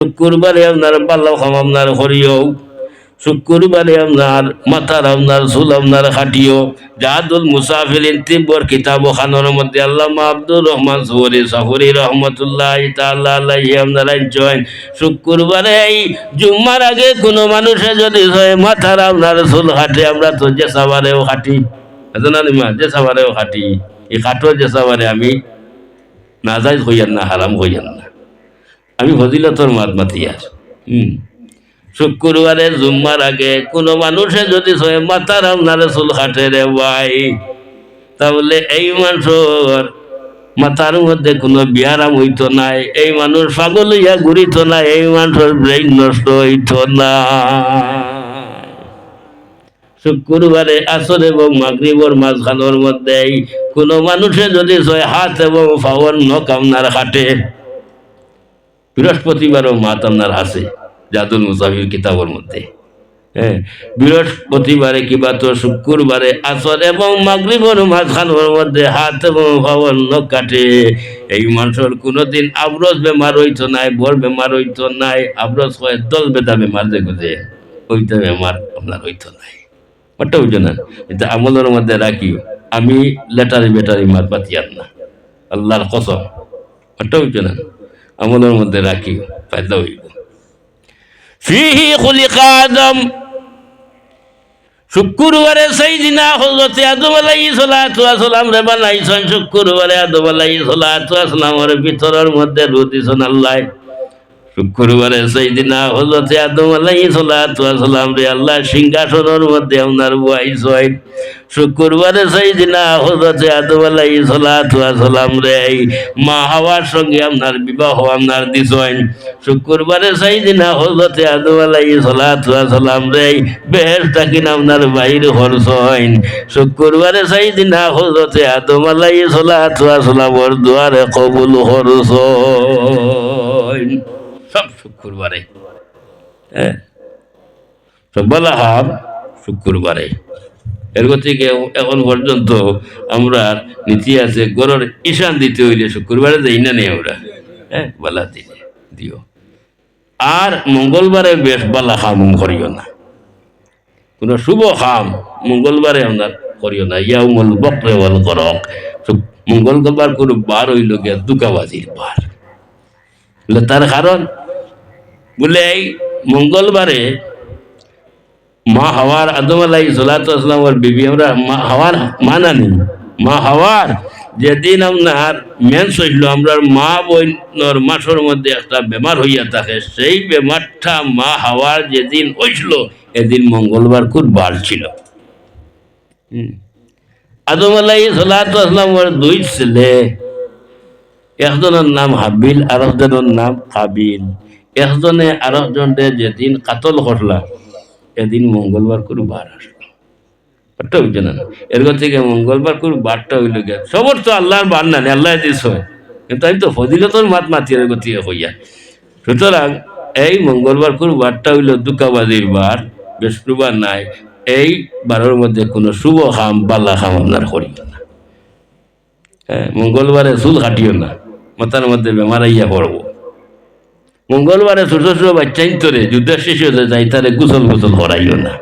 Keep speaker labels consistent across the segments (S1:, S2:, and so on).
S1: শুক্রবারে আপনার পাল্লা খাম আপনার হরিও, শুক্রবারে আপনার মাথার আপনার চুল আপনার খাটিও। জাহাদুল মুসাফিরিন তিব্বর কিতাব খানোর মধ্যে আল্লামা আব্দুর রহমান সাফরি রহমতুল্লাহ তাআলা আলাইহি আপনারা জয়েন শুক্রবারে এই জুম্মার আগে কোনো মানুষে যদি হয় মাথার আপনার চুল খাটে, আমরা তো যে সাবারেও খাটি, জানানিমা যে সাবারেও খাটি, এই খাটো যে সাবারে আমি নাজাইজ হইয়ান না, হারাম হইয়ান না, আমি ফজিলতর মাত মাতিয়ার। শুক্রবারে জুম্মার আগে কোনো মানুষে যদি মাথার আপনার চুল কাটে রে ভাই, তাহলে এই মানুষের মাথার মধ্যে কোনো বিয়ারাম হইতো নাই, এই মানুষ পাগল হইয়া ঘুরিত না, এই মানুষের ব্রেইন নষ্ট হইত না। শুক্রবারে আসর এবং মাগরিবর মাঝখানোর মধ্যে কোনো মানুষে যদি হাত এবং পাওয়ার নখ আপনার কাটে, বৃহস্পতিবারও মাত আপনার আছে জাদুল মুসাফির কিতাবের মধ্যে। হ্যাঁ, বৃহস্পতিবারে কিবা তো শুক্রবারে আসর এবং মাগরিবের মাঝখানের মধ্যে হাত এবং পাওয়ার নখ কাটে, এই মানুষের কোনোদিন আবরস বেমার হইতো নাই, বর বেমার হইতো নাই, আবরস হয় দল বেদা বেমার দেখে ওইটা বেমার আপনার হইতো নাই। ওটা বুঝো না, এটা আমলের মধ্যে রাখিও, আমি লেটারি বেটারি মাত পাতিয়ার না, আল্লাহর কসম। ওটা বুঝো না, আমলের মধ্যে রাখিও, ফায়দা হইব। ফিহি খুলিকা আদম, শুক্রবারে সাইয়্যিদিনা হযরত আদম আলাইহিস সালাতু ওয়াস সালাম রে বানাইছেন। শুক্রবারে আদম আলাইহিস সালাতু ওয়াস সালামের ভিতরের মধ্যে রুদিছেন আল্লাহ। শুক্রবারে সাইয়্যিদিনা হযরত আদম আলাইহিস সালাতু ওয়াস সালাম রে আল্লাহ সিংহাসনের মধ্যে আপনার বহাইছেন। শুক্রবারে সাইয়্যিদিনা হযরত আদম আলাইহিস সালাতু ওয়াস সালাম রে মা হাওয়ার সঙ্গে আপনার বিবাহ আপনার দিছেন। শুক্রবারে সাইয়্যিদিনা হযরত আদম আলাইহিস সালাতু ওয়াস সালাম রে বেহেশত থেকে আপনার বাইর হরছেন। শুক্রবারে সাইয়্যিদিনা হযরত আদম আলাইহিস সালাতু ওয়াস সালামের দুয়ারে কবুল হরছেন। সব শুক্রবারে, হ্যাঁ, সব বলা হাম শুক্রবারে। এর থেকে এখন পর্যন্ত আমরা নীতি আছে গরুর ঈশান দিতে হইলে শুক্রবারে যাই না নেই আমরা, হ্যাঁ, বালা দিলে দিও। আর মঙ্গলবারে বেশ বালা খাম করিও না, কোনো শুভ খাম মঙ্গলবারে আমরা করিও না। ইয়াউমুল বকরে ওয়াল করক, মঙ্গলবার কোনো বার হইল গিয়া দুকাবাজির বার। তার কারণ বলে এই মঙ্গলবারে মা হাওয়ার আদম আলাইহিস সালাতু ওয়াস সালামের বিবি আমরা মা হাওয়ার মানানি, মা হাওয়ার যেদিন আপনার মেন্স হইল, আমরা মা বোনের মাসের মধ্যে একটা বেমার হইয়া থাকে, সেই বেমারটা মা হাওয়ার যেদিন হইছিল এদিন মঙ্গলবার খুব বার ছিল। আদম আলাইহিস সালাতু ওয়াস সালামের দুই ছেলে, একজনের নাম হাবিল আর একজনের নাম কাবিল। একজনে আর একজনকে যেদিন কাতল করলা এদিন মঙ্গলবার করে বার আসলো, একটা বুঝছে না। এর থেকে মঙ্গলবার করে বারটা হইল গিয়া সবর তো আল্লাহর বার না, আল্লাহ দিস হয়, কিন্তু আমি তো ফজিলতর মাত মাতি এর গতি হইয়া। সুতরাং এই মঙ্গলবার করে বারটা হইল দুকাবাজির বার, বৃহস্পতিবার নাই। এই বারের মধ্যে কোনো শুভ খাম বাল্লা খাম আপনার করিও না। হ্যাঁ, মঙ্গলবারে চুল কাটিও না, মাথার মধ্যে বেমার আইয়া পড়বো। মঙ্গলবারে ছোট ছোট বাচ্চা ইন্তরে যুদ্ধের শেষ হতে যাই, তারে গুসল গুসল করাইও না,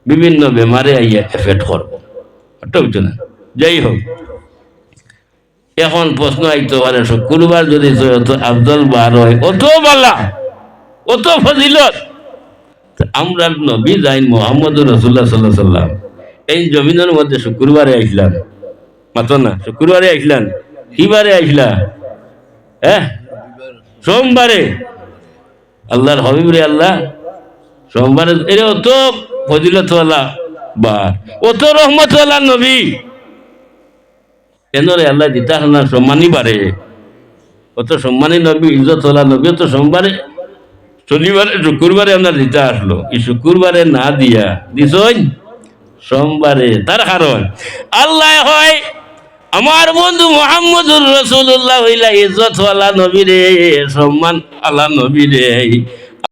S1: বিভিন্ন বেমারে আইয়া এফেক্ট করবো, ওটা বুঝছো না। যাই হোক, এখন প্রশ্ন আইতে পারে শুক্রবার যদি আফজল বার হয়, অত বালা অত ফজিলত, আমরা নবী যাইন মুহাম্মদুর রাসূলুল্লাহ সাল্লাল্লাহু আলাইহি সাল্লাম এই জমিনের মধ্যে শুক্রবারে আসলাম, মাত্র না শুক্রবারে আসলাম, কিবারে আসলা? হ্যাঁ, সোমবারে। আল্লাহর হবিব রে আল্লাহ সোমবারে এর অত ফজিলতওয়ালা বার, অত রহমতওয়ালা নবী, এনরে আল্লাহ দিতা না সম্মানী বারে, অত সম্মানী নবী, ইজ্জতওয়ালা নবী, অত সোমবারে শনিবারে শুক্রবারে আপনার দিতা আসলো, এই শুক্রবারে না দিয়া দিছই সোমবারে। তার কারণ আল্লাহ হয় আমার বন্ধু মুহাম্মদুর রাসূলুল্লাহ হইলা ইজ্জতওয়ালা নবী রে, সম্মান আলা নবী রে,